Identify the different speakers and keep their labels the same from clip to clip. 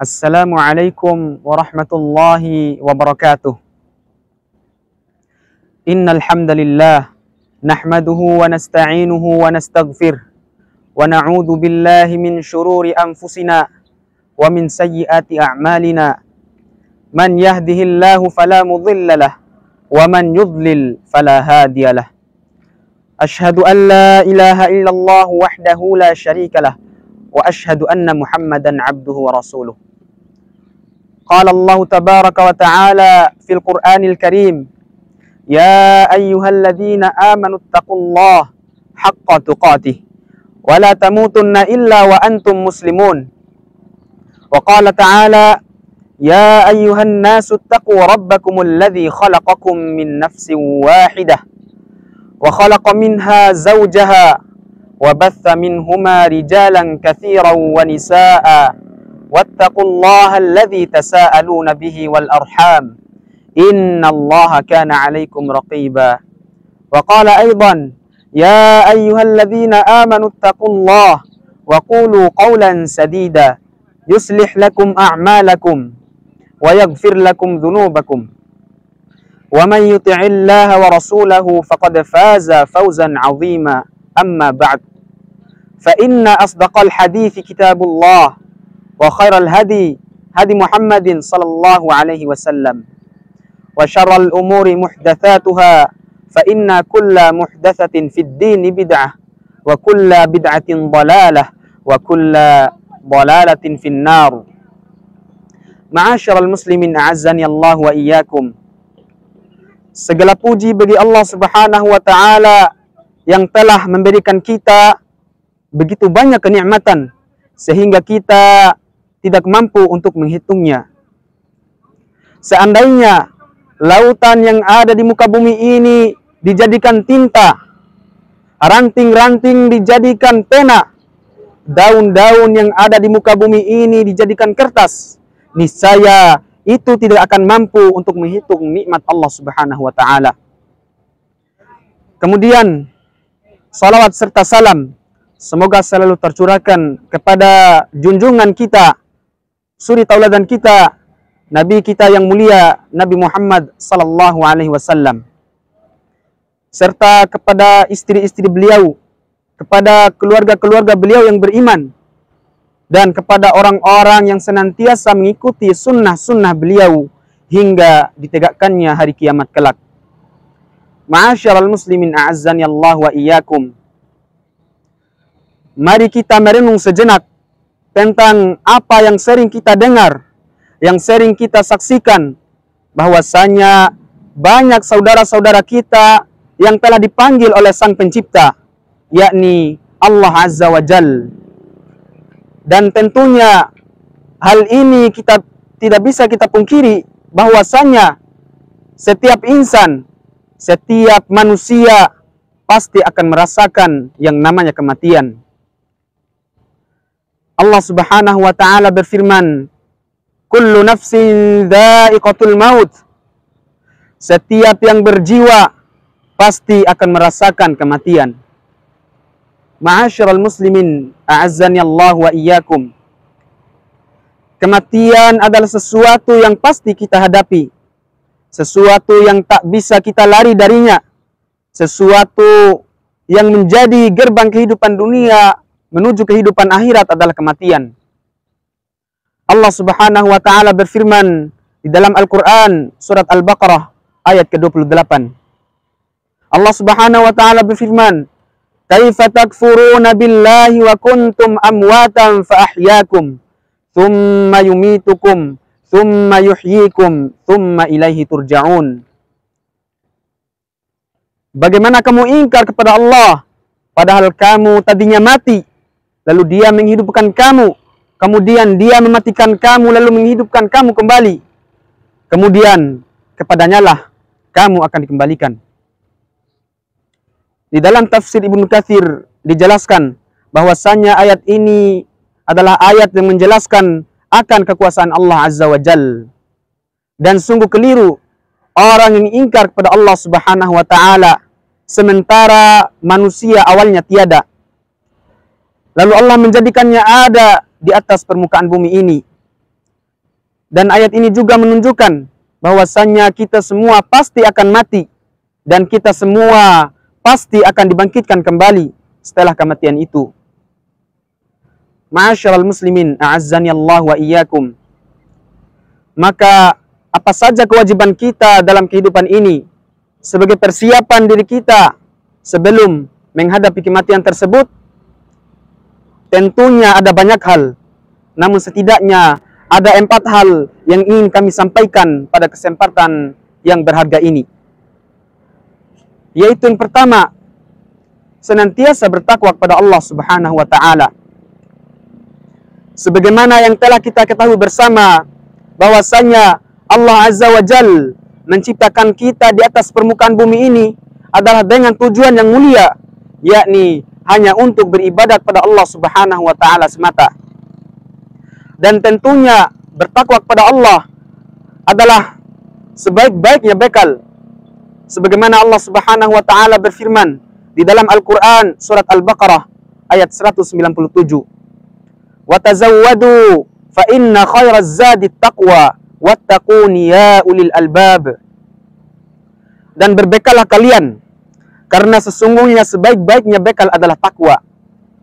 Speaker 1: Assalamualaikum warahmatullahi wabarakatuh. Innal hamdalillah nahmaduhu wa nasta'inuhu wa nastaghfir wa na'udzu billahi min shururi anfusina wa min sayyiati a'malina. Man yahdihillahu fala mudilla lah wa man yudlil fala hadiyalah. Ashhadu an la ilaha illallah wahdahu la syarika lah wa ashhadu anna Muhammadan abduhu wa rasuluh. Qala Allah tabaraka wa ta'ala fil Qur'anil Karim, ya ayyuhalladzina amanu taqullaha haqqa tuqatih wa la tamutunna illa wa antum muslimun. Wa qala ta'ala, ya ayyuhan nasu taqu rabbakumul ladzi khalaqakum min nafsin wahidah wa khalaqa minha zawjaha wa batha minhuma rijalan katsiran wa nisaa'a wattaqullaha alladzi tasaaluna bihi wal arham innallaha kana 'alaikum raqiba. Wa qala aidan, ya ayyuhalladzina amanu taqullaha wa qulu qawlan sadida yuslih lakum a'malakum wa yaghfir lakum dhunubakum wa man yuti'illaha wa rasulahu faqad faza fawzan 'azima. Amma ba'd, fa inna asdaqal hadithi kitabullah wa khairal hadi Muhammadin sallallahu alaihi wasallam wa syarral umuri muhdatsatuha fa inna kulla muhdatsatin fid din bid'ah wa kulla bid'atin dhalalah wa kulla dhalalatin fin nar. Ma'asyiral muslimin a'azzani Allah wa iyyakum. Segala puji bagi Allah Subhanahu wa taala yang telah memberikan kita begitu banyak kenikmatan sehingga kita tidak mampu untuk menghitungnya. Seandainya lautan yang ada di muka bumi ini dijadikan tinta, ranting-ranting dijadikan pena, daun-daun yang ada di muka bumi ini dijadikan kertas, niscaya itu tidak akan mampu untuk menghitung nikmat Allah Subhanahu wa taala. Kemudian salawat serta salam semoga selalu tercurahkan kepada junjungan kita, suri tauladan kita, Nabi kita yang mulia, Nabi Muhammad sallallahu alaihi wasallam, serta kepada istri-istri beliau, kepada keluarga-keluarga beliau yang beriman, dan kepada orang-orang yang senantiasa mengikuti sunnah-sunnah beliau hingga ditegakkannya hari kiamat kelak. Ma'asyiral muslimin a'azzani Allah wa iyyakum. Mari kita merenung sejenak tentang apa yang sering kita dengar, yang sering kita saksikan, bahwasanya banyak saudara-saudara kita yang telah dipanggil oleh Sang Pencipta, yakni Allah Azza wa Jalla. Dan tentunya hal ini kita tidak bisa kita pungkiri bahwasanya setiap insan, setiap manusia pasti akan merasakan yang namanya kematian. Allah Subhanahu wa taala berfirman, kullu nafsin dha'iqatul maut. Setiap yang berjiwa pasti akan merasakan kematian. Ma'asyiral muslimin a'azzani Allah wa iyyakum. Kematian adalah sesuatu yang pasti kita hadapi, sesuatu yang tak bisa kita lari darinya, sesuatu yang menjadi gerbang kehidupan dunia menuju kehidupan akhirat adalah kematian. Allah Subhanahu wa taala berfirman di dalam Al-Qur'an surat Al-Baqarah ayat ke-28. Allah Subhanahu wa taala berfirman, "Kaifa takfuruna billahi wa kuntum amwatan fa ahyaakum, tsumma yumitukum, tsumma yuhyikum, tsumma ilaihi turja'un." Bagaimana kamu ingkar kepada Allah padahal kamu tadinya mati, lalu Dia menghidupkan kamu, kemudian Dia mematikan kamu lalu menghidupkan kamu kembali, kemudian kepadanya lah kamu akan dikembalikan. Di dalam tafsir Ibnu Katsir dijelaskan bahwasanya ayat ini adalah ayat yang menjelaskan akan kekuasaan Allah Azza wa Jalla. Dan sungguh keliru orang yang ingkar kepada Allah Subhanahu wa taala sementara manusia awalnya tiada, lalu Allah menjadikannya ada di atas permukaan bumi ini. Dan ayat ini juga menunjukkan bahwasannya kita semua pasti akan mati dan kita semua pasti akan dibangkitkan kembali setelah kematian itu. Ma'asyiral muslimin, a'azzani Allah wa iyyakum. Maka apa saja kewajiban kita dalam kehidupan ini sebagai persiapan diri kita sebelum menghadapi kematian tersebut? Tentunya ada banyak hal, namun setidaknya ada 4 hal yang ingin kami sampaikan pada kesempatan yang berharga ini. Yaitu yang pertama, senantiasa bertakwa kepada Allah Subhanahu wa Ta'ala. Sebagaimana yang telah kita ketahui bersama bahwasanya Allah Azza wa Jal menciptakan kita di atas permukaan bumi ini adalah dengan tujuan yang mulia, yakni hanya untuk beribadat pada Allah Subhanahu wa Ta'ala semata. Dan tentunya bertakwa kepada Allah adalah sebaik-baiknya bekal. Sebagaimana Allah Subhanahu wa Ta'ala berfirman di dalam Al-Quran surat Al-Baqarah ayat 197. Wa tazawwadu fa inna khairaz zadi taqwa wattaquni ya ulil albab. Dan berbekallah kalian, karena sesungguhnya sebaik-baiknya bekal adalah takwa.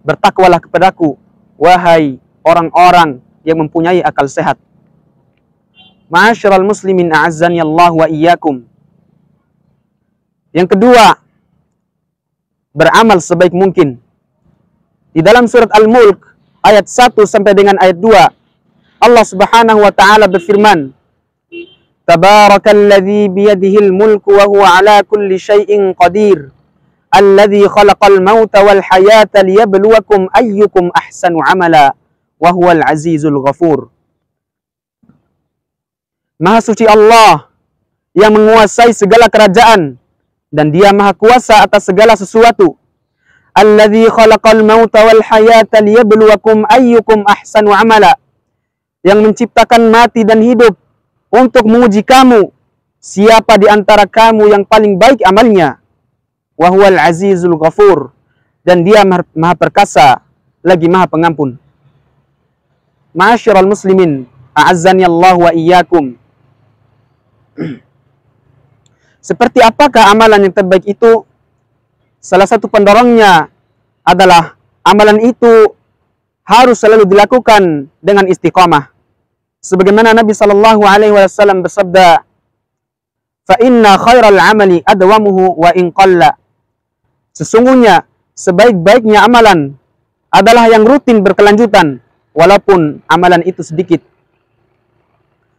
Speaker 1: Bertakwalah kepadaku, wahai orang-orang yang mempunyai akal sehat. Ma'asyiral muslimin, a'azzani Allah wa iyyakum. Yang kedua, beramal sebaik mungkin. Di dalam surat Al-Mulk ayat 1 sampai dengan ayat 2, Allah Subhanahu wa Ta'ala berfirman, Tabarakalladzi biyadihil mulku wa huwa ala kulli syai'in qadir, alladzi khalaqal mauta wal hayata liyabluwakum ayyukum ahsanu amala, wa huwal azizul ghafur. Maha suci Allah yang menguasai segala kerajaan dan Dia maha kuasa atas segala sesuatu. Alladzi khalaqal mauta wal hayata liyabluwakum ayyukum ahsanu amala, yang menciptakan mati dan hidup untuk menguji kamu siapa di antara kamu yang paling baik amalnya. Wa huwal azizul ghafur, dan Dia maha perkasa lagi maha pengampun. Ma'asyiral muslimin, a'azzani Allah wa iyyakum. Seperti apakah amalan yang terbaik itu? Salah satu pendorongnya adalah amalan itu harus selalu dilakukan dengan istiqamah. Sebagaimana Nabi sallallahu alaihi wasallam bersabda, "Fa inna khairal amali adwamuhu wa in qalla." Sesungguhnya sebaik-baiknya amalan adalah yang rutin berkelanjutan, walaupun amalan itu sedikit.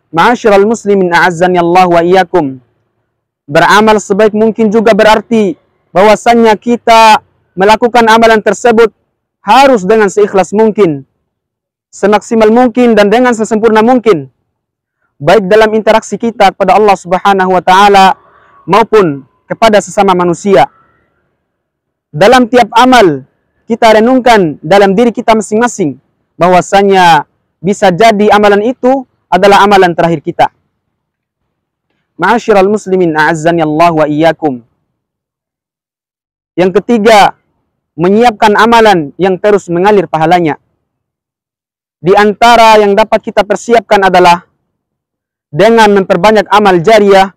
Speaker 1: Ma'asyiral muslimin, a'azzani Allah wa iyyakum. Beramal sebaik mungkin juga berarti bahwasannya kita melakukan amalan tersebut harus dengan seikhlas mungkin, semaksimal mungkin dan dengan sesempurna mungkin, baik dalam interaksi kita kepada Allah Subhanahu wa Ta'ala maupun kepada sesama manusia. Dalam tiap amal kita renungkan dalam diri kita masing-masing bahwasanya bisa jadi amalan itu adalah amalan terakhir kita. Ma'asyiral muslimin, a'azzani Allah wa iyyakum. Yang ketiga, menyiapkan amalan yang terus mengalir pahalanya. Di antara yang dapat kita persiapkan adalah dengan memperbanyak amal jariah,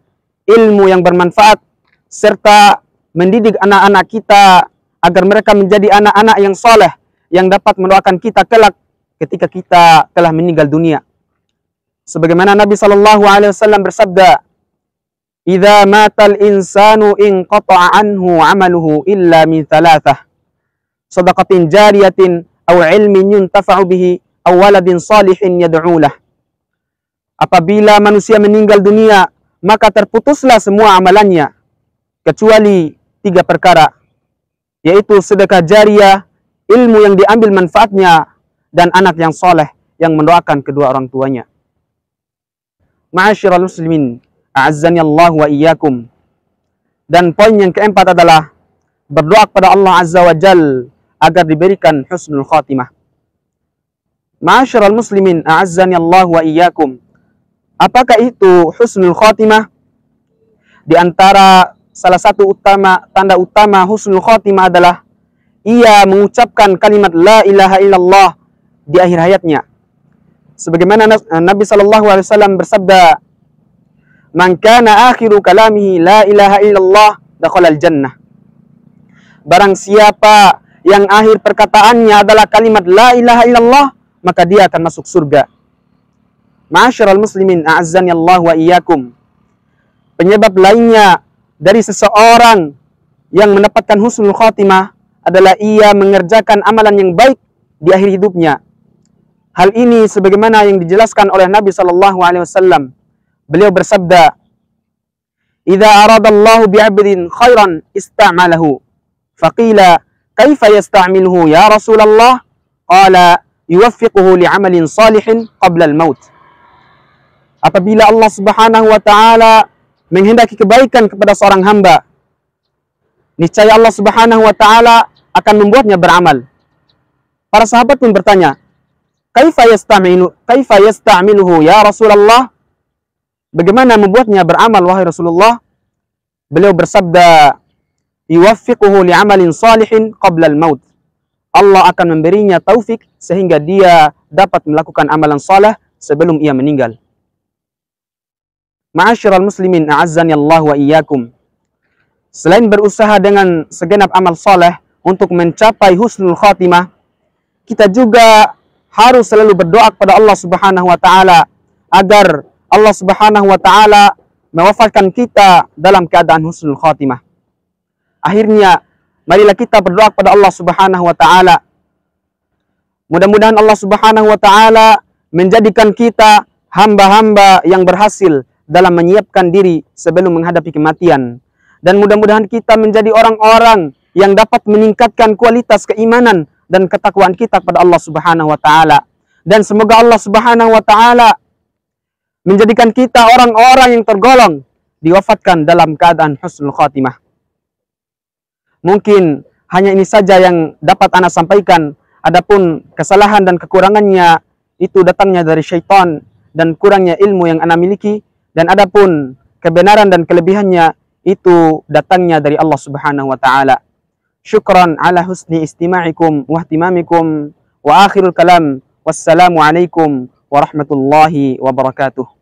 Speaker 1: ilmu yang bermanfaat, serta mendidik anak-anak kita agar mereka menjadi anak-anak yang soleh, yang dapat mendoakan kita kelak ketika kita telah meninggal dunia. Sebagaimana Nabi sallallahu alaihi wasallam bersabda, "Idza matal insanu inqata'a anhu 'amaluhu illa min thalathah. Shadaqatin jariyatin aw 'ilmin yuntafa'u bihi aw waladin salihin yad'u lah." Apabila manusia meninggal dunia, maka terputuslah semua amalannya kecuali 3 perkara, yaitu sedekah jariah, ilmu yang diambil manfaatnya, dan anak yang soleh yang mendoakan kedua orang tuanya. Ma'asyiral muslimin, a'azzani Allah wa iyyakum. Dan poin yang keempat adalah berdoa kepada Allah Azza wa Jal agar diberikan husnul khatimah. Ma'asyiral muslimin, a'azzani Allah wa iyyakum. Apakah itu husnul khatimah? Di antara salah satu tanda utama husnul khatimah adalah ia mengucapkan kalimat la ilaha illallah di akhir hayatnya. sebagaimana Nabi SAW bersabda, "Man kana akhiru kalamihi la ilaha illallah dakhalal jannah." Barang siapa yang akhir perkataannya adalah kalimat la ilaha illallah, maka dia akan masuk surga. Ma'asyiral muslimin, a'azzani Allah wa iyyakum. Penyebab lainnya dari seseorang yang mendapatkan husnul khatimah adalah ia mengerjakan amalan yang baik di akhir hidupnya. Hal ini sebagaimana yang dijelaskan oleh Nabi SAW. Beliau bersabda, "Idza aradallahu bi'abdin khairan ista'malahu." Faqila, "Kaifa yasta'miluhu ya Rasulullah?" Qala, "Yuwaffiquhu li'amalin salihin qabla al-maut." Apabila Allah Subhanahu wa taala menghendaki kebaikan kepada seorang hamba, niscaya Allah Subhanahu wa taala akan membuatnya beramal. Para sahabat pun bertanya, "Kaifa yasta'miluhu ya Rasulullah?" Bagaimana membuatnya beramal wahai Rasulullah? Beliau bersabda, "Yuwaffiquhu li'amalin salihin qabla al-maut." Allah akan memberinya taufik sehingga dia dapat melakukan amalan saleh sebelum ia meninggal. Ma'asyiral muslimin, a'azzani Allah wa iyyakum. Selain berusaha dengan segenap amal saleh untuk mencapai husnul khatimah, kita juga harus selalu berdoa kepada Allah Subhanahu wa taala agar Allah Subhanahu wa taala mewafatkan kita dalam keadaan husnul khatimah. Akhirnya, marilah kita berdoa kepada Allah Subhanahu wa taala. Mudah-mudahan Allah Subhanahu wa taala menjadikan kita hamba-hamba yang berhasil dalam menyiapkan diri sebelum menghadapi kematian. Dan mudah-mudahan kita menjadi orang-orang yang dapat meningkatkan kualitas keimanan dan ketakwaan kita kepada Allah Subhanahu wa taala. Dan semoga Allah Subhanahu wa taala menjadikan kita orang-orang yang tergolong diwafatkan dalam keadaan husnul khatimah. Mungkin hanya ini saja yang dapat Ana sampaikan. Adapun kesalahan dan kekurangannya itu datangnya dari syaitan dan kurangnya ilmu yang Ana miliki. Dan adapun kebenaran dan kelebihannya itu datangnya dari Allah Subhanahu wa taala. Syukran ala husni istima'ikum wa ihtimamikum wa akhirul kalam. Wassalamu alaikum warahmatullahi wabarakatuh.